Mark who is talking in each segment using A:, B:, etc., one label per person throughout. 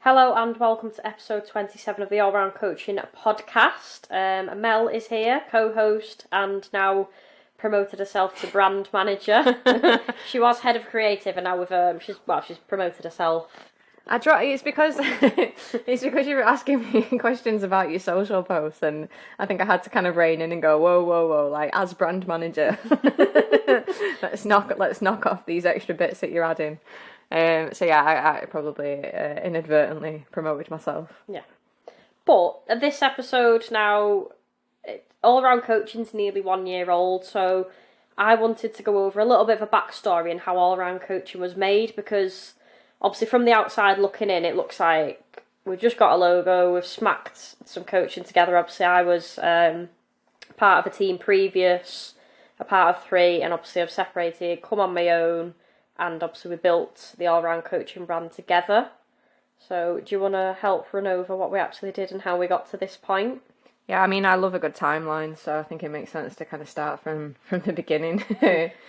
A: Hello and welcome to episode 27 of the All Round Coaching podcast. Mel is here, co-host, and now promoted herself to brand manager. She was head of creative, and now she's promoted herself.
B: It's because you were asking me questions about your social posts, and I think I had to kind of rein in and go, whoa, like as brand manager, let's knock off these extra bits that you're adding. I probably inadvertently promoted myself.
A: Yeah, but this episode now, All Around Coaching's nearly 1 year old, so I wanted to go over a little bit of a backstory and how All Around Coaching was made, because obviously from the outside looking in, it looks like we've just got a logo, we've smacked some coaching together. Obviously I was part of a team previous, a part of three, and obviously I've separated, come on my own, and obviously we built the All Round Coaching brand together. So do you want to help run over what we actually did and how we got to this point?
B: Yeah, I mean, I love a good timeline, so I think it makes sense to kind of start from the beginning.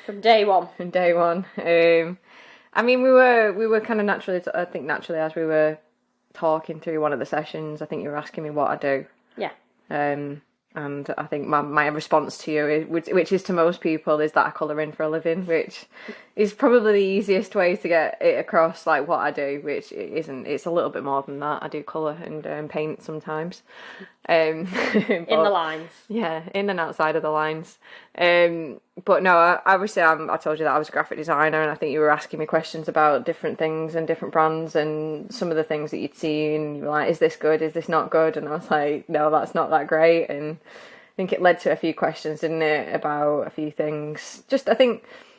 A: From day one.
B: From day one. I mean, we were kind of naturally as we were talking through one of the sessions, I think you were asking me what I do.
A: Yeah.
B: And I think my response to you, which is to most people, is that I colour in for a living, which is probably the easiest way to get it across, like what I do, which it isn't. It's a little bit more than that. I do colour and paint sometimes.
A: In the lines.
B: Yeah, in and outside of the lines. But no, obviously I told you that I was a graphic designer, and I think you were asking me questions about different things and different brands and some of the things that you'd seen. You were like, is this good? Is this not good? And I was like, no, that's not that great. And I think it led to a few questions, didn't it, about a few things.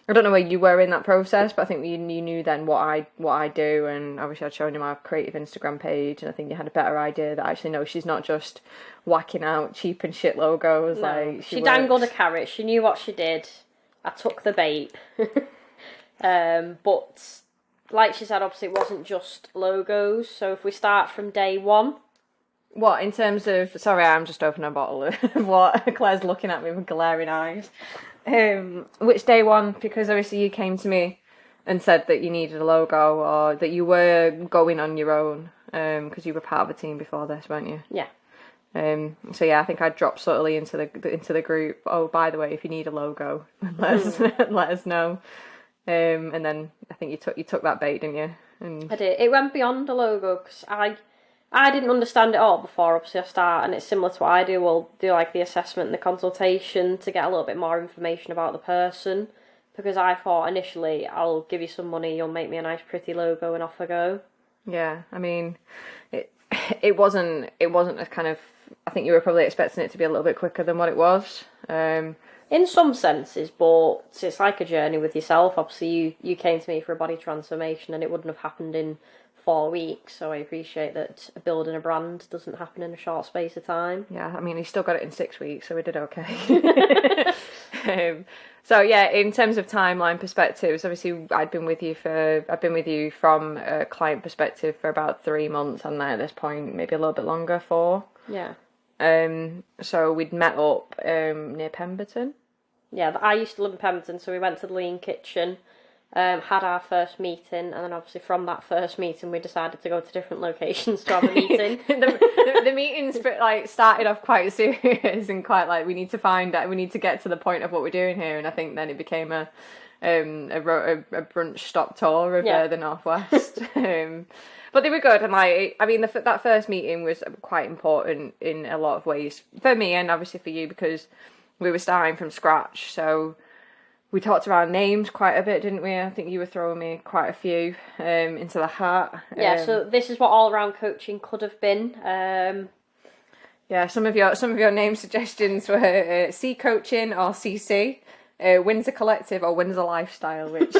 B: I don't know where you were in that process, but I think you knew then what I do, and obviously I'd shown you my creative Instagram page, and I think you had a better idea that actually no, she's not just whacking out cheap and shit logos.
A: No,
B: like
A: she dangled a carrot. She knew what she did. I took the bait. But like she said, obviously it wasn't just logos. So if we start from day one.
B: What, in terms of... Sorry, I'm just opening a bottle of what Claire's looking at me with glaring eyes. Which day one? Because obviously you came to me and said that you needed a logo, or that you were going on your own, because you were part of a team before this, weren't you?
A: Yeah.
B: So yeah, I think I dropped subtly into the group. Oh, by the way, if you need a logo, let us know. And then I think you took that bait, didn't you? And
A: I did. It went beyond a logo, because I didn't understand it all before obviously I start, and it's similar to what I do. We'll do like the assessment and the consultation to get a little bit more information about the person, because I thought initially, I'll give you some money, you'll make me a nice pretty logo, and off I go.
B: Yeah, I mean, it wasn't a kind of... I think you were probably expecting it to be a little bit quicker than what it was.
A: In some senses, but it's like a journey with yourself. Obviously, you came to me for a body transformation, and it wouldn't have happened in 4 weeks, so I appreciate that building a brand doesn't happen in a short space of time.
B: Yeah, I mean, he still got it in 6 weeks, so we did okay. So yeah, in terms of timeline perspectives, obviously I've been with you from a client perspective for about 3 months, and at this point maybe a little bit longer, 4.
A: Yeah.
B: So we'd met up near Pemberton.
A: Yeah, I used to live in Pemberton, so we went to the Lean Kitchen, had our first meeting, and then obviously from that first meeting we decided to go to different locations to have a meeting.
B: the meetings started off quite serious and quite like we need to get to the point of what we're doing here, and I think then it became a brunch stop tour of the Northwest. But they were good, and that first meeting was quite important in a lot of ways for me, and obviously for you, because we were starting from scratch. So we talked around names quite a bit, didn't we? I think you were throwing me quite a few into the hat.
A: Yeah, so this is what all around coaching could have been.
B: Yeah, some of your name suggestions were C Coaching or CC, Windsor Collective or Windsor Lifestyle, which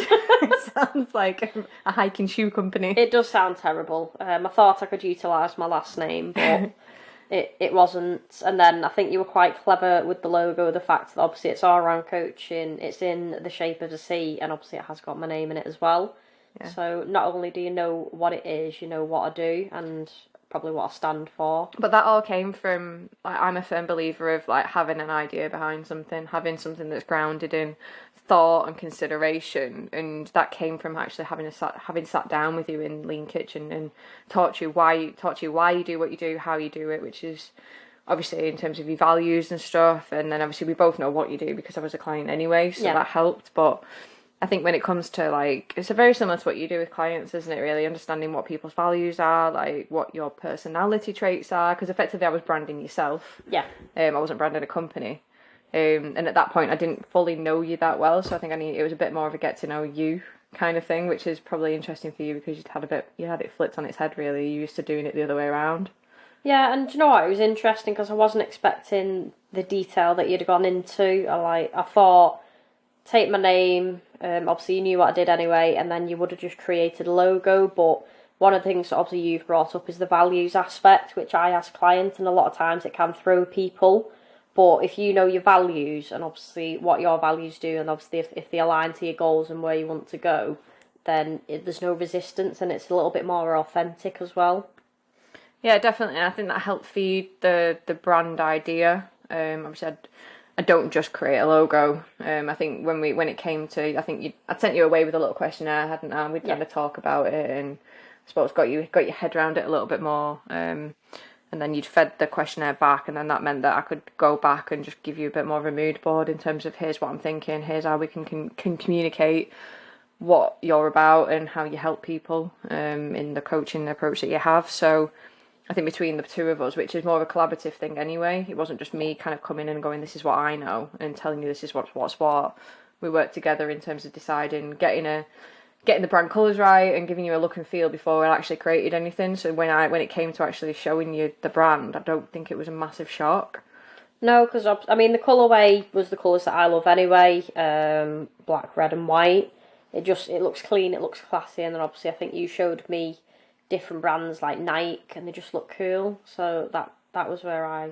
B: sounds like a hiking shoe company.
A: It does sound terrible. I thought I could utilise my last name, but it wasn't. And then I think you were quite clever with the logo, the fact that obviously it's all around coaching, it's in the shape of a C, and obviously it has got my name in it as well. Yeah. So not only do you know what it is, you know what I do, and probably what I stand for.
B: But that all came from, like, I'm a firm believer of like having an idea behind something, having something that's grounded in thought and consideration, and that came from actually having sat down with you in Lean Kitchen and taught you why you do what you do, how you do it, which is obviously in terms of your values and stuff. And then obviously we both know what you do because I was a client anyway, so that helped. But I think when it comes to, like, it's very similar to what you do with clients, isn't it? Really understanding what people's values are, like what your personality traits are, because effectively I was branding yourself.
A: Yeah.
B: I wasn't branding a company. And at that point I didn't fully know you that well, so I think it was a bit more of a get to know you kind of thing, which is probably interesting for you because you had it flipped on its head really. You used to doing it the other way around.
A: Yeah, and do you know what? It was interesting because I wasn't expecting the detail that you'd gone into. I thought, take my name, obviously you knew what I did anyway, and then you would have just created a logo. But one of the things that obviously you've brought up is the values aspect, which I ask clients, and a lot of times it can throw people. But if you know your values and obviously what your values do, and obviously if they align to your goals and where you want to go, then there's no resistance, and it's a little bit more authentic as well.
B: Yeah, definitely. And I think that helped feed the brand idea. Obviously, I don't just create a logo. I think when it came to, I'd sent you away with a little questionnaire, hadn't I? We'd kind of talk about it, and I suppose got your head around it a little bit more. And then you'd fed the questionnaire back, and then that meant that I could go back and just give you a bit more of a mood board in terms of here's what I'm thinking, here's how we can communicate what you're about and how you help people in the coaching approach that you have. So I think between the two of us, which is more of a collaborative thing anyway, it wasn't just me kind of coming in and going, this is what I know, and telling you this is what's what. We worked together in terms of deciding, getting the brand colours right and giving you a look and feel before we actually created anything. So when it came to actually showing you the brand, I don't think it was a massive shock.
A: No, because the colourway was the colours that I love anyway, black, red and white. It looks clean, it looks classy, and then obviously I think you showed me different brands like Nike and they just look cool. So that was where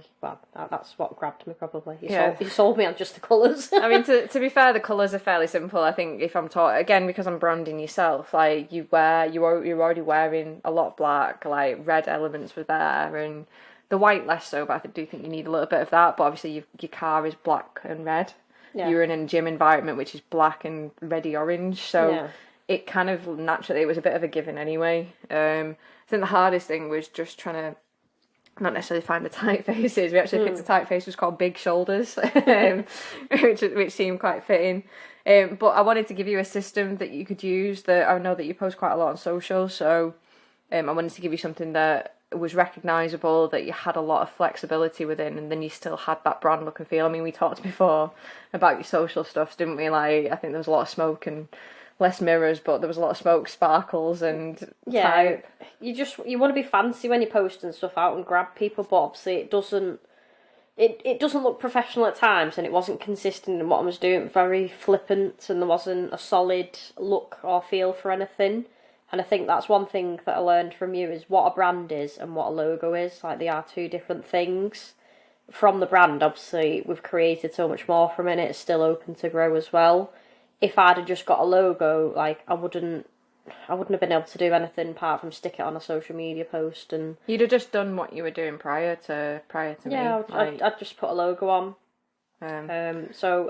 A: that's what grabbed me probably. You sold me on just the colours.
B: I mean, to be fair, the colours are fairly simple. I think if I'm taught, again, because I'm branding yourself, like you're already wearing a lot of black, like red elements were there, and the white less so, but I do think you need a little bit of that. But obviously your car is black and red. Yeah. You're in a gym environment which is black and reddy orange, so it kind of naturally, it was a bit of a given anyway. I think the hardest thing was just trying to not necessarily find the typefaces. We actually picked a typeface was called Big Shoulders, which seemed quite fitting. But I wanted to give you a system that you could use. That I know that you post quite a lot on social, so I wanted to give you something that was recognisable, that you had a lot of flexibility within, and then you still had that brand look and feel. I mean, we talked before about your social stuff, didn't we? Like, I think there was a lot of smoke and less mirrors, but there was a lot of smoke, sparkles, and type.
A: You want to be fancy when you're posting stuff out and grab people, but obviously it doesn't look professional at times, and it wasn't consistent in what I was doing. Very flippant, and there wasn't a solid look or feel for anything. And I think that's one thing that I learned from you is what a brand is and what a logo is. Like, they are two different things. From the brand, obviously, we've created so much more from it, and it's still open to grow as well. If I'd have just got a logo, like, I wouldn't have been able to do anything apart from stick it on a social media post. And
B: you'd have just done what you were doing prior to me.
A: Yeah, I'd just put a logo on. So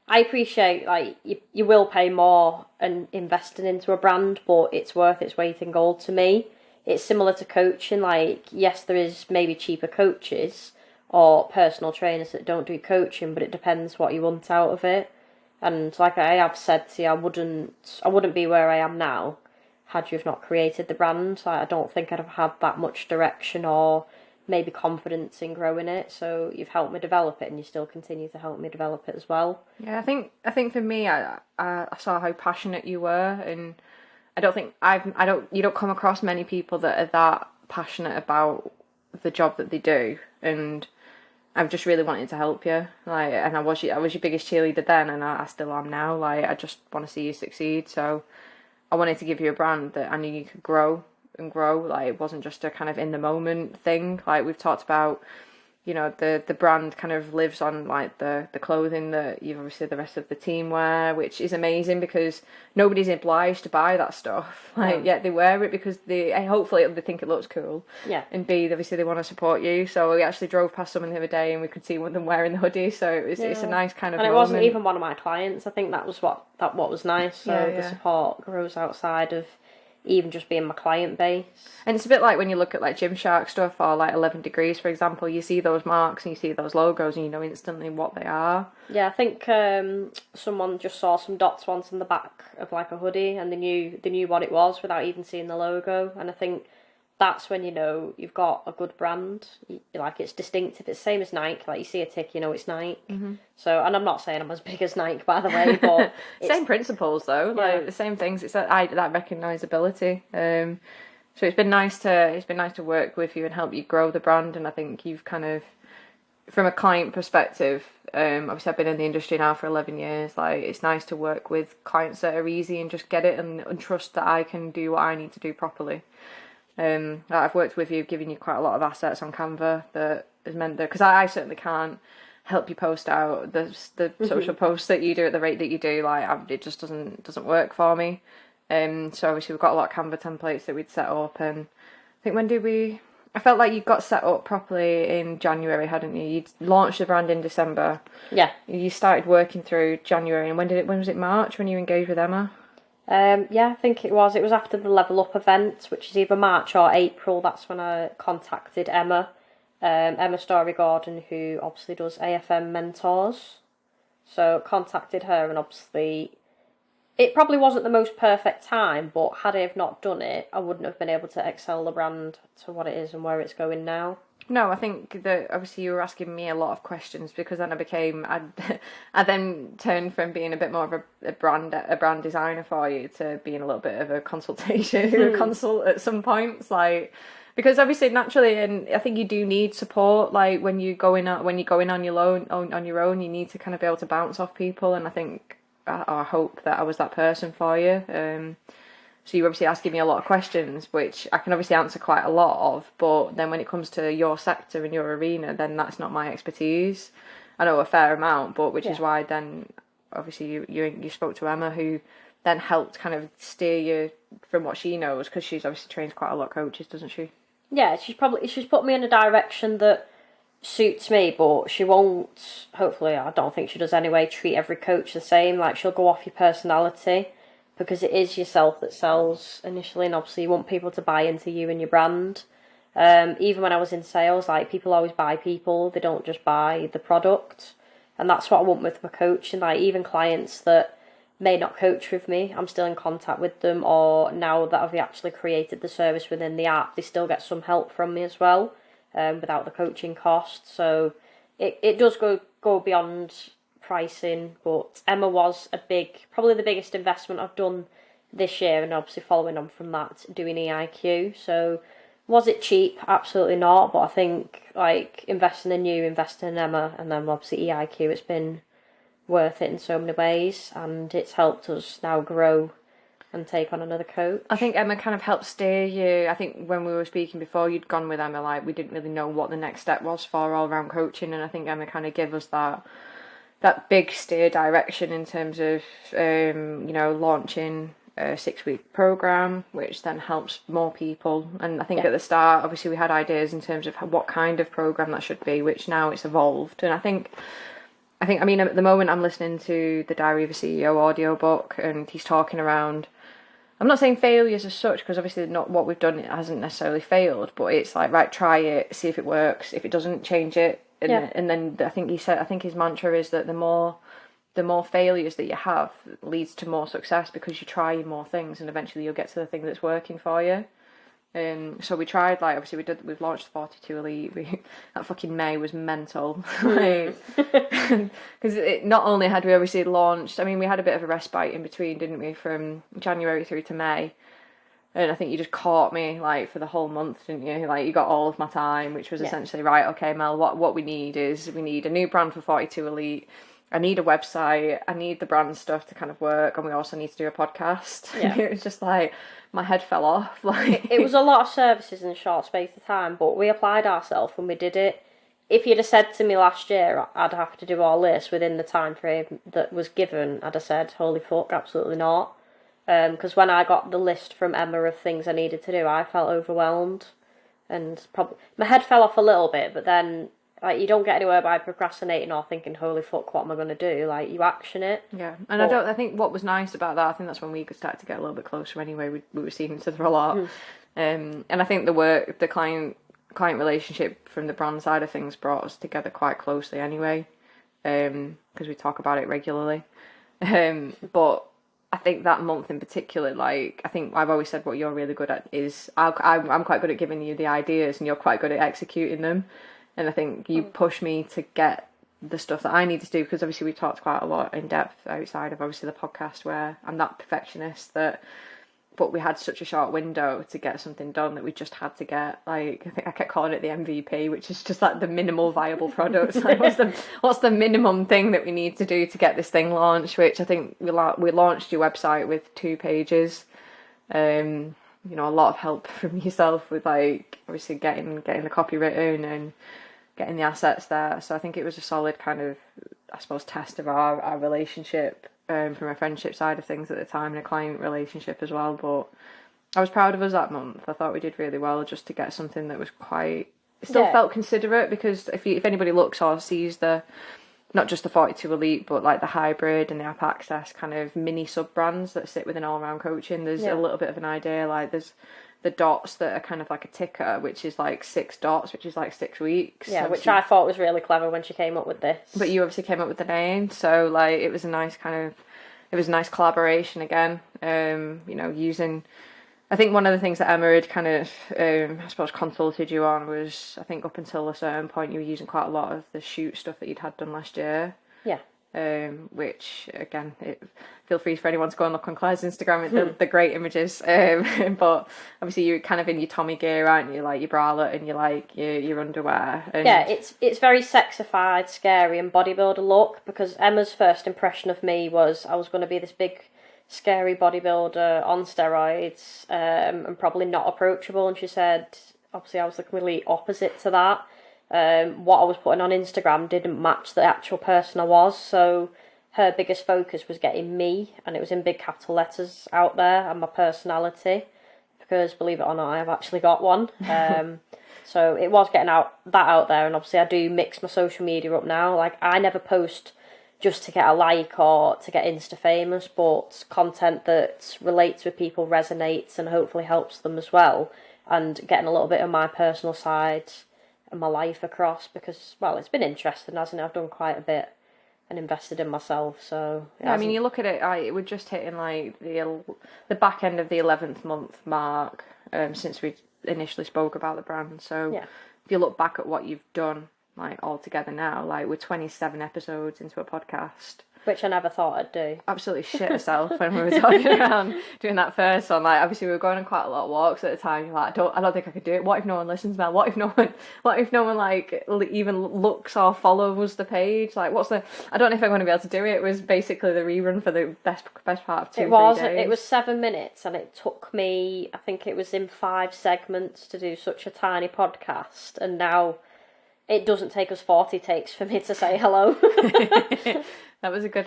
A: I appreciate, like, you will pay more and investing into a brand, but it's worth its weight in gold to me. It's similar to coaching. Like, yes, there is maybe cheaper coaches or personal trainers that don't do coaching, but it depends what you want out of it. And like I have said to you, I wouldn't be where I am now had you have not created the brand. Like, I don't think I'd have had that much direction or maybe confidence in growing it. So you've helped me develop it, and you still continue to help me develop it as well.
B: Yeah, I think for me, I saw how passionate you were, and I don't think you don't come across many people that are that passionate about the job that they do, and I've just really wanted to help you. Like, and I was your biggest cheerleader then, and I still am now. Like, I just want to see you succeed. So I wanted to give you a brand that I knew you could grow and grow. Like, it wasn't just a kind of in the moment thing. Like, we've talked about you know, the brand kind of lives on like the clothing that you obviously the rest of the team wear, which is amazing because nobody's obliged to buy that stuff. Like, yeah, they wear it because hopefully they think it looks cool.
A: Yeah.
B: And B, obviously they want to support you. So we actually drove past someone the other day and we could see one of them wearing the hoodie. So it's a nice kind of
A: And it
B: moment.
A: wasn't even one of my clients. I think that was what was nice. So the support grows outside of even just being my client base.
B: And it's a bit like when you look at like Gymshark stuff or like 11 Degrees, for example, you see those marks and you see those logos and you know instantly what they are.
A: Yeah, I think someone just saw some dots once on the back of like a hoodie and they knew what it was without even seeing the logo. And I think that's when you know you've got a good brand. Like, it's distinctive. It's the same as Nike. Like, you see a tick, you know it's Nike.
B: Mm-hmm.
A: So, and I'm not saying I'm as big as Nike, by the way, but
B: same principles though. Like the same things. It's that recognizability. So it's been nice to work with you and help you grow the brand. And I think you've kind of, from a client perspective, obviously I've been in the industry now for 11 years. Like, it's nice to work with clients that are easy and just get it and trust that I can do what I need to do properly. I've worked with you, giving you quite a lot of assets on Canva that has meant that, because I certainly can't help you post out the social posts that you do at the rate that you do. Like, it just doesn't work for me. So obviously we've got a lot of Canva templates that we'd set up, and I think I felt like you got set up properly in January, hadn't you? You'd launched the brand in December.
A: Yeah.
B: You started working through January, and when was it March when you engaged with Emma?
A: Yeah, I think it was after the Level Up event, which is either March or April. That's when I contacted Emma, Emma Story Gordon, who obviously does AFM mentors. So contacted her, and obviously it probably wasn't the most perfect time, but had I have not done it, I wouldn't have been able to excel the brand to what it is and where it's going now.
B: No, I think that obviously you were asking me a lot of questions, because then I then turned from being a bit more of a brand designer for you to being a little bit of a consultation, a consult at some points, like, because obviously naturally, and I think you do need support, like when you're going on your own, you need to kind of be able to bounce off people, and I think I hope that I was that person for you. So you're obviously asking me a lot of questions, which I can obviously answer quite a lot of, but then when it comes to your sector and your arena, then that's not my expertise. I know a fair amount, but which is why then obviously you spoke to Emma, who then helped kind of steer you from what she knows, because she's obviously trains quite a lot of coaches, doesn't she?
A: Yeah, she's put me in a direction that suits me, but she won't, hopefully, I don't think she does anyway, treat every coach the same. Like, she'll go off your personality, because it is yourself that sells initially, and obviously you want people to buy into you and your brand. Even when I was in sales, like, people always buy people, they don't just buy the product, and that's what I want with my coaching. Like, even clients that may not coach with me, I'm still in contact with them, or now that I've actually created the service within the app, they still get some help from me as well, without the coaching cost. So it does go beyond pricing, but Emma was probably the biggest investment I've done this year, and obviously following on from that, doing EIQ. So was it cheap? Absolutely not, but I think, like, investing in Emma, and then obviously EIQ, it's been worth it in so many ways, and it's helped us now grow and take on another coach.
B: I think Emma kind of helped steer you. I think when we were speaking before, you'd gone with Emma, like, we didn't really know what the next step was for all-round coaching, and I think Emma kind of gave us that big steer direction in terms of launching a 6-week program, which then helps more people. And I think at the start, obviously, we had ideas in terms of what kind of program that should be, which now it's evolved. And I think I mean, at the moment I'm listening to the Diary of a CEO audiobook, and he's talking around, I'm not saying failures as such, because obviously not what we've done, it hasn't necessarily failed, but it's like, right, try it, see if it works. If it doesn't, change it. And then I think his mantra is that the more failures that you have leads to more success, because you try more things and eventually you'll get to the thing that's working for you. So we tried, like, obviously we've launched 42 Elite. That fucking May was mental. Because not only had we obviously launched, I mean, we had a bit of a respite in between, didn't we, from January through to May. And I think you just caught me, like, for the whole month, didn't you? Like, you got all of my time, which was essentially, right, okay, Mel, what we need is, we need a new brand for 42 Elite. I need a website. I need the brand stuff to kind of work. And we also need to do a podcast. Yeah. And it was just like, my head fell off. Like,
A: it was a lot of services in a short space of time, but we applied ourselves when we did it. if you'd have said to me last year I'd have to do all this within the time frame that was given, I'd have said, holy fuck, absolutely not. Because when I got the list from Emma of things I needed to do, I felt overwhelmed, and probably my head fell off a little bit. But then, like, you don't get anywhere by procrastinating or thinking, holy fuck, what am I going to do? Like, you action it.
B: Yeah, and I think what was nice about that, I think that's when we could start to get a little bit closer anyway. We were seeing each other a lot. And I think the client relationship from the brand side of things brought us together quite closely anyway, because we talk about it regularly. But I think that month in particular, like, I think I've always said what you're really good at is I'm quite good at giving you the ideas and you're quite good at executing them. And I think you push me to get the stuff that I need to do, because obviously we talked quite a lot in depth outside of obviously the podcast where I'm that perfectionist but we had such a short window to get something done that we just had to get, like, I think I kept calling it the MVP, which is just like the minimal viable product. Like, what's the minimum thing that we need to do to get this thing launched? Which I think we launched your website with 2 pages. You know, a lot of help from yourself with, like, obviously getting the copy written and getting the assets there. So I think it was a solid kind of, I suppose, test of our relationship. From a friendship side of things at the time and a client relationship as well, but I was proud of us that month. I thought we did really well just to get something that was quite, it still felt considerate, because if anybody looks or sees not just the 42 Elite, but like the hybrid and the app access kind of mini sub brands that sit within all round coaching, there's a little bit of an idea. Like, there's the dots that are kind of like a ticker, which is like 6 dots, which is like 6 weeks.
A: Yeah, which I thought was really clever when she came up with this.
B: But you obviously came up with the name, so like it was a nice collaboration again. You know, using, I think one of the things that Emma had kind of, I suppose, consulted you on was, I think up until a certain point you were using quite a lot of the shoot stuff that you'd had done last year.
A: Yeah.
B: Which again, feel free for anyone to go and look on Claire's Instagram. The great images. But obviously you're kind of in your Tommy gear, aren't you? Like your bralette and your underwear. And
A: yeah, it's very sexified, scary, and bodybuilder look. Because Emma's first impression of me was I was going to be this big, scary bodybuilder on steroids, and probably not approachable. And she said, obviously, I was the complete opposite to that. What I was putting on Instagram didn't match the actual person I was, so her biggest focus was getting me, and it was in big capital letters out there, and my personality, because believe it or not, I have actually got one. So it was getting that out there, and obviously I do mix my social media up now. Like, I never post just to get a like or to get Insta famous, but content that relates with people, resonates, and hopefully helps them as well, and getting a little bit of my personal side and my life across, because, well, it's been interesting, hasn't it? I've done quite a bit and invested in myself, so
B: yeah, I mean, you look at it, we're just hitting like the back end of the 11th month mark since we initially spoke about the brand. So if you look back at what you've done, like, all together now, like, we're 27 episodes into a podcast,
A: which I never thought I'd do.
B: Absolutely shit herself when we were talking around doing that first one. Like, obviously we were going on quite a lot of walks at the time. You're like, I don't think I could do it. What if no one listens, man? What if no one like even looks or follows the page? Like, I don't know if I'm going to be able to do it. It was basically the rerun for the best part of 3 days.
A: It was 7 minutes, and it took me, I think it was in 5 segments to do such a tiny podcast, and now it doesn't take us 40 takes for me to say hello.
B: That was a good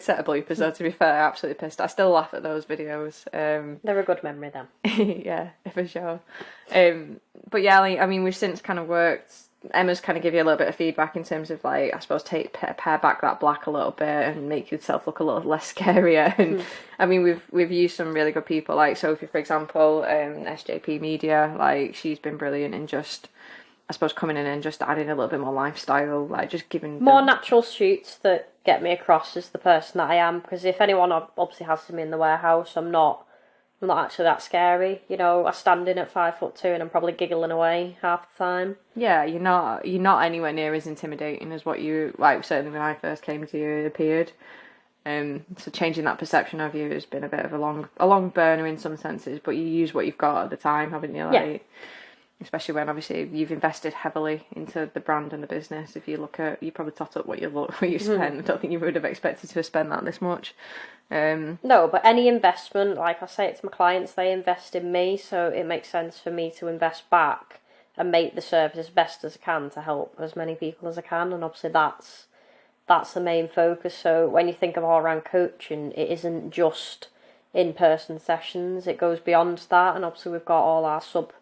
B: set of bloopers, though, to be fair. Absolutely pissed. I still laugh at those videos.
A: They're a good memory, then.
B: Yeah, for sure. But yeah, like, I mean, we've since kind of worked. Emma's kind of give you a little bit of feedback in terms of, like, I suppose, pare back that black a little bit and make yourself look a little less scarier. And I mean, we've used some really good people, like Sophie, for example, SJP Media. Like, she's been brilliant in just, I suppose, coming in and just adding a little bit more lifestyle, like just giving
A: more natural shoots that get me across as the person that I am. Because if anyone obviously has seen me in the warehouse, I'm not actually that scary. You know, I stand in at 5'2" and I'm probably giggling away half the time.
B: Yeah, you're not anywhere near as intimidating as what you, like, certainly when I first came to you, it appeared. So changing that perception of you has been a bit of a long burner in some senses, but you use what you've got at the time, haven't you? Like, yeah. Especially when obviously you've invested heavily into the brand and the business. If you look at, you probably tot up what you spent. I don't think you would have expected to have spent that this much.
A: No, but any investment, like I say it to my clients, they invest in me, so it makes sense for me to invest back and make the service as best as I can to help as many people as I can. And obviously that's the main focus. So when you think of all round coaching, it isn't just in-person sessions, it goes beyond that. And obviously we've got all our sub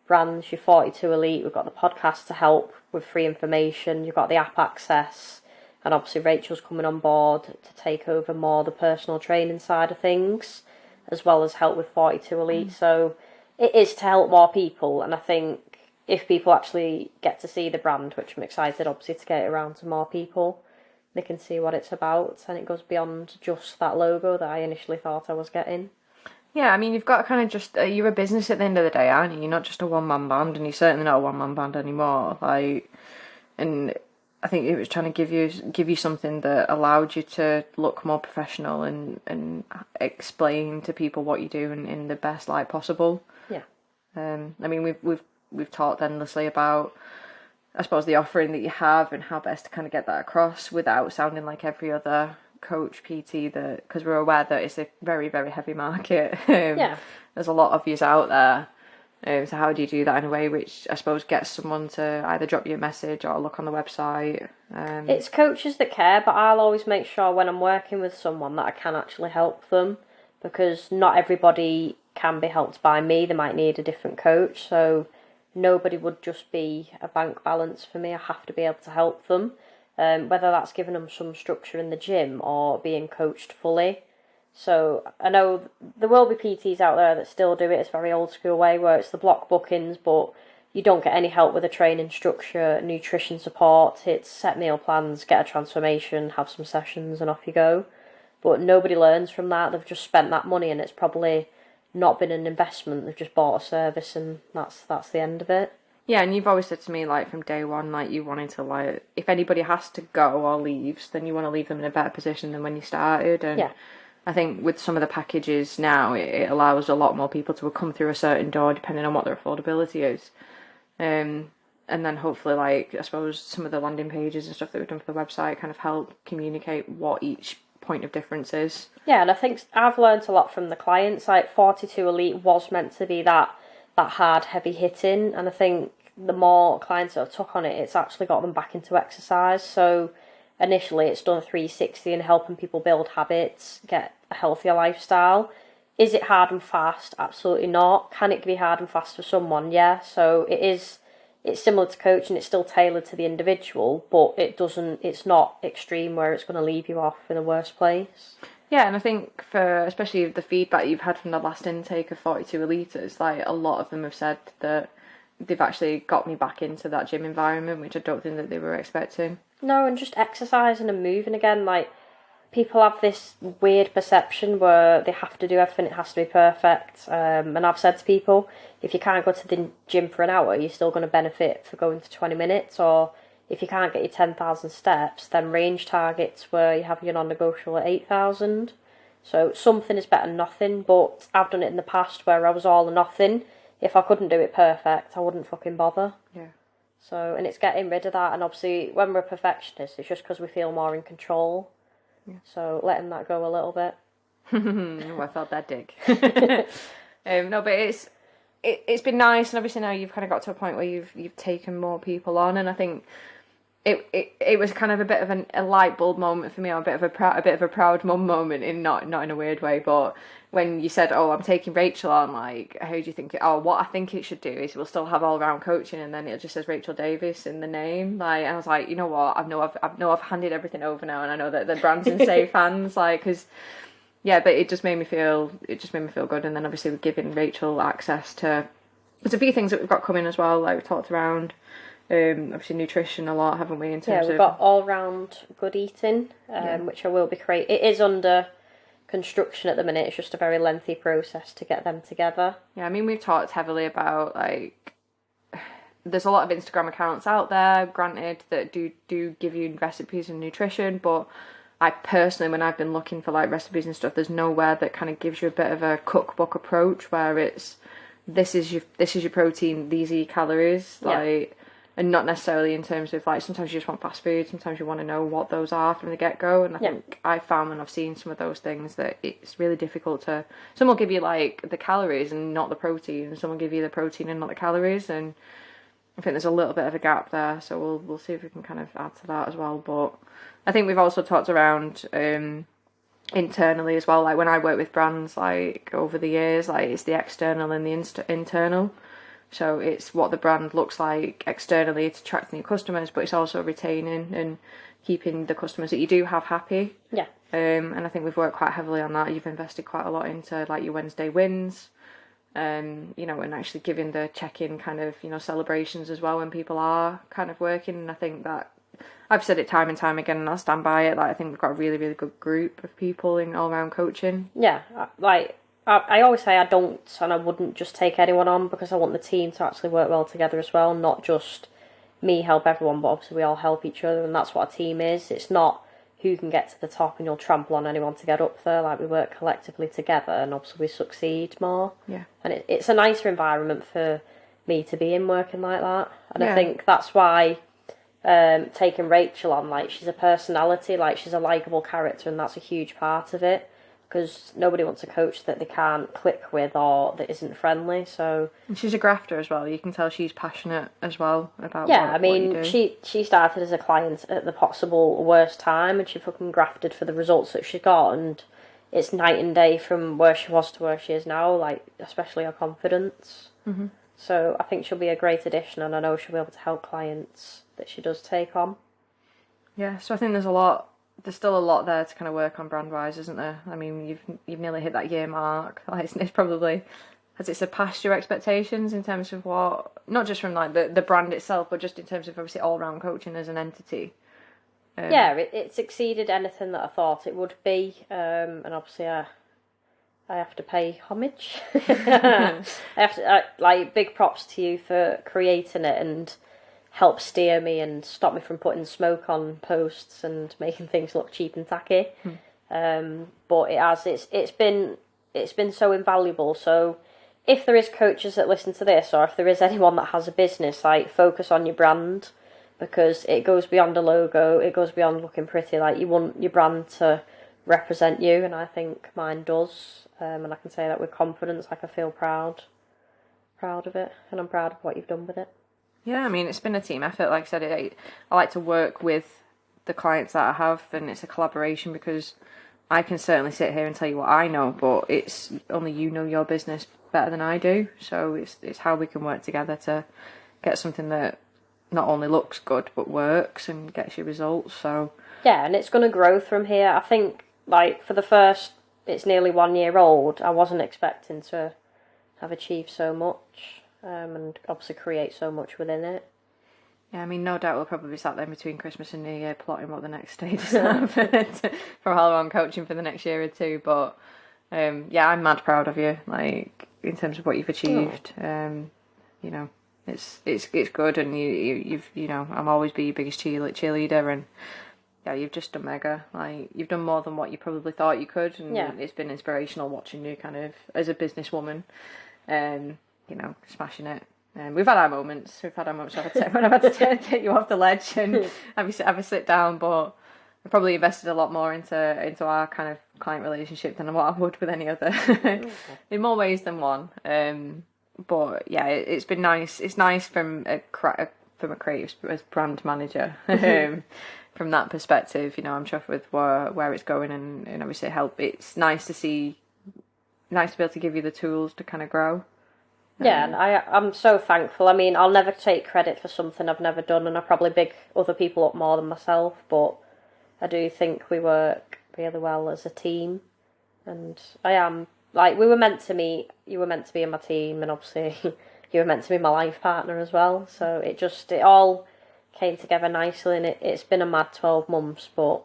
A: brands, your 42 Elite, we've got the podcast to help with free information, you've got the app access, and obviously Rachel's coming on board to take over more the personal training side of things, as well as help with 42 Elite. So it is to help more people, and I think if people actually get to see the brand, which I'm excited obviously to get it around to more people, they can see what it's about, and it goes beyond just that logo that I initially thought I was getting.
B: Yeah, I mean, you've got to kind of just, you're a business at the end of the day, aren't you? You're not just a one-man band, and you're certainly not a one-man band anymore. And I think it was trying to give you something that allowed you to look more professional and explain to people what you do in the best light possible.
A: Yeah.
B: I mean, we've talked endlessly about, I suppose, the offering that you have and how best to kind of get that across without sounding like every other coach PT, that because we're aware that it's a very, very heavy market. There's a lot of yous out there. So how do you do that in a way which I suppose gets someone to either drop you a message or look on the website?
A: It's coaches that care, but I'll always make sure when I'm working with someone that I can actually help them, because not everybody can be helped by me. They might need a different coach, so nobody would just be a bank balance for me. I have to be able to help them. Whether that's giving them some structure in the gym or being coached fully. So I know there will be PTs out there that still do it. It's a very old school way where it's the block bookings, but you don't get any help with the training structure, nutrition support. It's set meal plans, get a transformation, have some sessions, and off you go. But nobody learns from that. They've just spent that money, and it's probably not been an investment. They've just bought a service, and that's the end of it.
B: Yeah, and you've always said to me, like, from day one, like, you wanted to, like, if anybody has to go or leaves, then you want to leave them in a better position than when you started. And I think with some of the packages now, it allows a lot more people to come through a certain door, depending on what their affordability is. And then hopefully, like, I suppose some of the landing pages and stuff that we've done for the website kind of help communicate what each point of difference is.
A: Yeah, and I think I've learned a lot from the clients. Like, 42 Elite was meant to be that hard, heavy hitting, and I think the more clients that have took on it, it's actually got them back into exercise. So initially it's done 360 and helping people build habits, get a healthier lifestyle. Is it hard and fast? Absolutely not. Can it be hard and fast for someone? Yeah. So it's similar to coaching. It's still tailored to the individual, but it's not extreme where it's going to leave you off in a worse place.
B: Yeah, and I think for especially the feedback you've had from the last intake of 42 Elites, like, a lot of them have said that they've actually got me back into that gym environment, which I don't think that they were expecting.
A: No, and just exercising and moving again. Like, people have this weird perception where they have to do everything, it has to be perfect. And I've said to people, if you can't go to the gym for an hour, you're still going to benefit for going for 20 minutes. Or if you can't get your 10,000 steps, then range targets where you have your non-negotiable at 8,000. So something is better than nothing, but I've done it in the past where I was all or nothing. If I couldn't do it perfect, I wouldn't fucking bother.
B: Yeah.
A: So, and it's getting rid of that, and obviously when we're perfectionists, it's just because we feel more in control. Yeah. So letting that go a little bit.
B: Oh, I felt that dig. No, but it's been nice, and obviously now you've kind of got to a point where you've taken more people on, and I think it was kind of a bit of a light bulb moment for me, or a bit of a proud mum moment, in not in a weird way, but when you said, "Oh, I'm taking Rachel on," like, how do you think? What I think it should do is we'll still have all round coaching, and then it just says Rachel Davis in the name. Like, and I was like, you know what? I've handed everything over now, and I know that the brand's in safe hands. Like, because but it just made me feel good, and then obviously we're giving Rachel access to. There's a few things that we've got coming as well. Like, we talked around. Obviously nutrition a lot, haven't we? In terms
A: we've got all round good eating, which I will be creating. It is under construction at the minute. It's just a very lengthy process to get them together.
B: Yeah, I mean, we've talked heavily about, like, there's a lot of Instagram accounts out there, granted, that do give you recipes and nutrition, but I personally, when I've been looking for, like, recipes and stuff, there's nowhere that kind of gives you a bit of a cookbook approach where it's this is your protein, these are your calories, like. And not necessarily in terms of, like, sometimes you just want fast food, sometimes you want to know what those are from the get-go, and I think I've found when I've seen some of those things that it's really difficult to... Some will give you, like, the calories and not the protein, and some will give you the protein and not the calories, and I think there's a little bit of a gap there, so we'll see if we can kind of add to that as well. But I think we've also talked around internally as well. Like when I work with brands, like over the years, like it's the external and the internal. So it's what the brand looks like externally to attract new customers, but it's also retaining and keeping the customers that you do have happy.
A: Yeah.
B: And I think we've worked quite heavily on that. You've invested quite a lot into like your Wednesday wins, you know, and actually giving the check-in kind of, you know, celebrations as well when people are kind of working. And I think that I've said it time and time again, and I'll stand by it. Like I think we've got a really, really good group of people in all-round coaching.
A: Yeah, like I always say I don't and I wouldn't just take anyone on, because I want the team to actually work well together as well, not just me help everyone, but obviously we all help each other, and that's what a team is. It's not who can get to the top and you'll trample on anyone to get up there. Like we work collectively together and obviously we succeed more.
B: Yeah.
A: And it's a nicer environment for me to be in working like that. And
B: Yeah.
A: I think that's why taking Rachel on, like she's a personality, like she's a likeable character, and that's a huge part of it, because nobody wants a coach that they can't click with or that isn't friendly. So
B: And she's a grafter as well. You can tell she's passionate as well about
A: yeah,
B: what you do.
A: she started as a client at the possible worst time, and she fucking grafted for the results that she got, and it's night and day from where she was to where she is now, like especially her confidence.
B: Mm-hmm.
A: So I think she'll be a great addition, and I know she'll be able to help clients that she does take on.
B: Yeah, so I think there's still a lot there to kind of work on brand-wise, isn't there? I mean, you've nearly hit that year mark. Like, it's probably, has it surpassed your expectations in terms of what, not just from like the brand itself, but just in terms of obviously all-round coaching as an entity?
A: Yeah, it's exceeded anything that I thought it would be, and obviously I have to pay homage. I have to, like, big props to you for creating it and help steer me and stop me from putting smoke on posts and making things look cheap and tacky. But it's been so invaluable. So if there is coaches that listen to this, or if there is anyone that has a business, like, focus on your brand, because it goes beyond a logo, it goes beyond looking pretty. Like, you want your brand to represent you, and I think mine does. And I can say that with confidence. Like, I feel proud of it, and I'm proud of what you've done with it.
B: Yeah, I mean, it's been a team effort. Like I said, I like to work with the clients that I have, and it's a collaboration, because I can certainly sit here and tell you what I know, but it's only you know your business better than I do. So it's how we can work together to get something that not only looks good but works and gets you results. So
A: yeah, and it's going to grow from here. I think, like, for the first, it's nearly 1 year old, I wasn't expecting to have achieved so much, and obviously create so much within it.
B: yeah, I mean, no doubt we'll probably be sat there between Christmas and New Year plotting what the next stages are for all-round coaching for the next year or two. But yeah, I'm mad proud of you, like, in terms of what you've achieved. You know, it's good, and you've you know, I'll always be your biggest cheerleader, and yeah, you've just done mega. Like, you've done more than what you probably thought you could, and
A: Yeah.
B: it's been inspirational watching you kind of as a businesswoman, you know, smashing it. We've had our moments. When I've had to take you off the ledge and have a sit down, but I probably invested a lot more into our kind of client relationship than what I would with any other, in more ways than one. But yeah, it's been nice. It's nice from a creative as brand manager. From that perspective, you know, I'm chuffed with where it's going, and obviously it's nice to be able to give you the tools to kind of grow.
A: Yeah, and I'm so thankful. I mean, I'll never take credit for something I've never done, and I probably big other people up more than myself, but I do think we work really well as a team, and I am, like, we were meant to meet, you were meant to be in my team, and obviously you were meant to be my life partner as well, so it all came together nicely, and it's been a mad 12 months, but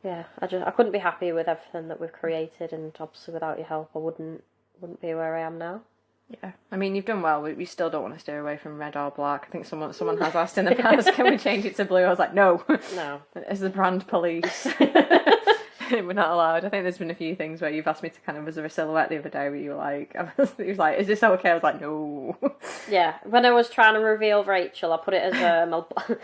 A: yeah, I couldn't be happier with everything that we've created, and obviously without your help I wouldn't be where I am now.
B: Yeah, I mean, you've done well. We still don't want to steer away from red or black. I think someone has asked in the past, can we change it to blue? I was like, no. As the brand police, we're not allowed. I think there's been a few things where you've asked me to kind of, was there a silhouette the other day where you were like, he was like, is this okay? I was like, no.
A: Yeah, when I was trying to reveal Rachel, I put it as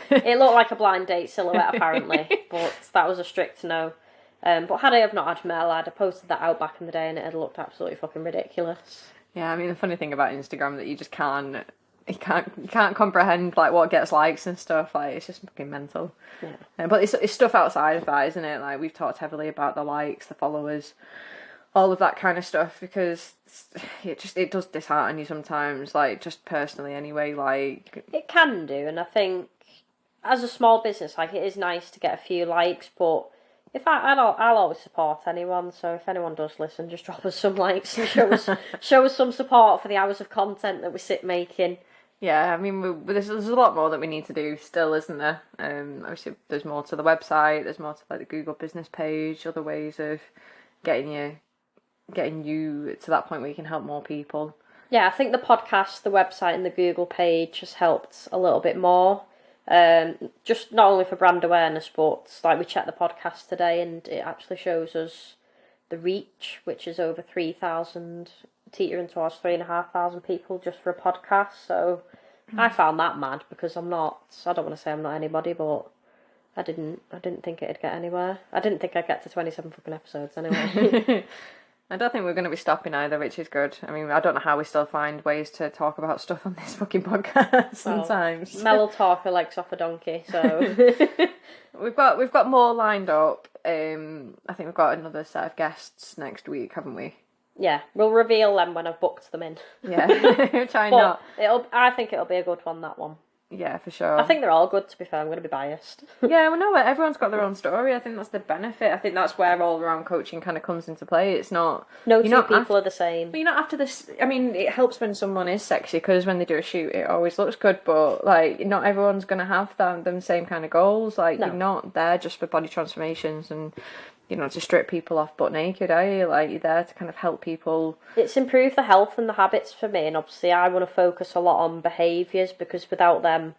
A: it looked like a blind date silhouette apparently, but that was a strict no. But had I have not had Mel, I'd have posted that out back in the day, and it had looked absolutely fucking ridiculous.
B: Yeah, I mean, the funny thing about Instagram that you just can't you can't comprehend like what gets likes and stuff. Like it's just fucking mental.
A: Yeah.
B: But it's stuff outside of that, isn't it? Like we've talked heavily about the likes, the followers, all of that kind of stuff, because it does dishearten you sometimes. Like just personally, anyway. Like
A: It can do, and I think as a small business, like it is nice to get a few likes, but if I'll always support anyone. So if anyone does listen, just drop us some likes and show us some support for the hours of content that we sit making.
B: yeah, I mean, there's a lot more that we need to do still, isn't there? Obviously, there's more to the website. There's more to like the Google business page. Other ways of getting you to that point where you can help more people.
A: Yeah, I think the podcast, the website, and the Google page has helped a little bit more. Just not only for brand awareness, but like we checked the podcast today, and it actually shows us the reach, which is over 3,000, teetering towards 3,500 people just for a podcast. So I found that mad because I don't want to say I'm not anybody, but I didn't think it'd get anywhere. I didn't think I'd get to 27 fucking episodes anyway.
B: I don't think we're going to be stopping either, which is good. I mean, I don't know how we still find ways to talk about stuff on this fucking podcast sometimes.
A: Well, Mel will talk her legs off a donkey, so
B: we've got more lined up. I think we've got another set of guests next week, haven't we?
A: yeah, we'll reveal them when I've booked them in.
B: Yeah, try
A: But
B: not.
A: I think it'll be a good one, that one.
B: Yeah, for sure.
A: I think they're all good, to be fair. I'm going to be biased.
B: Yeah, well, no, everyone's got their own story. I think that's the benefit. I think that's where all-round coaching kind of comes into play. It's not...
A: No two people are the same.
B: But you're not after this... I mean, it helps when someone is sexy, because when they do a shoot, it always looks good, but, like, not everyone's going to have them same kind of goals. Like,
A: No.
B: You're not there just for body transformations and, to strip people off butt naked, are you? Like, you're there to kind of help people...
A: It's improved the health and the habits for me, and obviously I want to focus a lot on behaviours, because without them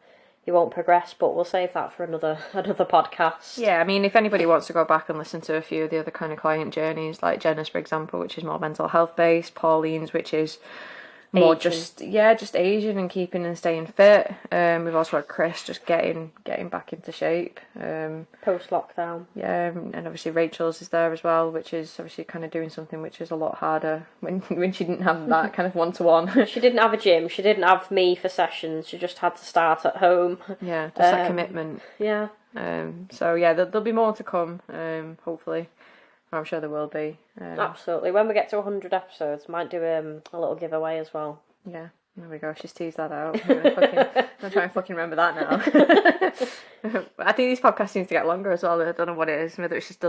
A: you won't progress, but we'll save that for another podcast.
B: Yeah, I mean, if anybody wants to go back and listen to a few of the other kind of client journeys, like Jenna's, for example, which is more mental health based, Pauline's, which is more
A: Aging.
B: just aging and keeping and staying fit. We've also had Chris just getting back into shape.
A: Post-lockdown.
B: Yeah, and obviously Rachel's is there as well, which is obviously kind of doing something which is a lot harder when she didn't have that kind of one-to-one.
A: She didn't have a gym, she didn't have me for sessions, she just had to start at home.
B: Yeah, just that commitment.
A: Yeah.
B: So yeah, there'll be more to come, hopefully. I'm sure there will be.
A: Absolutely. When we get to 100 episodes, might do a little giveaway as well.
B: Yeah, there we go. She's teased that out. I'm gonna try and fucking remember that now. I think these podcasts need to get longer as well. I don't know what it is. Whether it's just the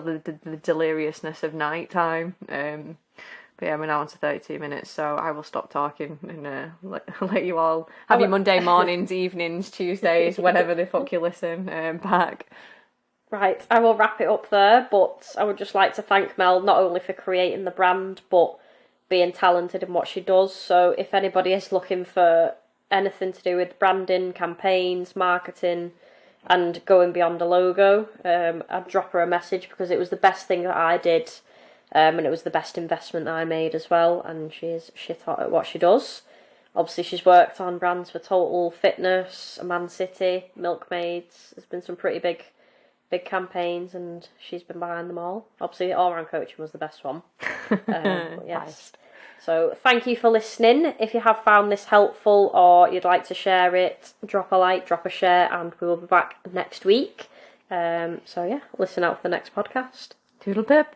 B: deliriousness of night time. But yeah, we're now on to 32 minutes, so I will stop talking and let you all have your Monday mornings, evenings, Tuesdays, whenever the fuck you listen, back.
A: Right, I will wrap it up there, but I would just like to thank Mel not only for creating the brand, but being talented in what she does. So if anybody is looking for anything to do with branding, campaigns, marketing, and going beyond a logo, I'd drop her a message, because it was the best thing that I did, and it was the best investment I made as well, and she is shit hot at what she does. Obviously, she's worked on brands for Total Fitness, Man City, Milkmaids. There's been some pretty big campaigns, and she's been behind them all. Obviously, All Round Coaching was the best one. Yes. So thank you for listening. If you have found this helpful or you'd like to share it, drop a like, drop a share, and we will be back next week. So yeah, listen out for the next podcast.
B: Toodle pip.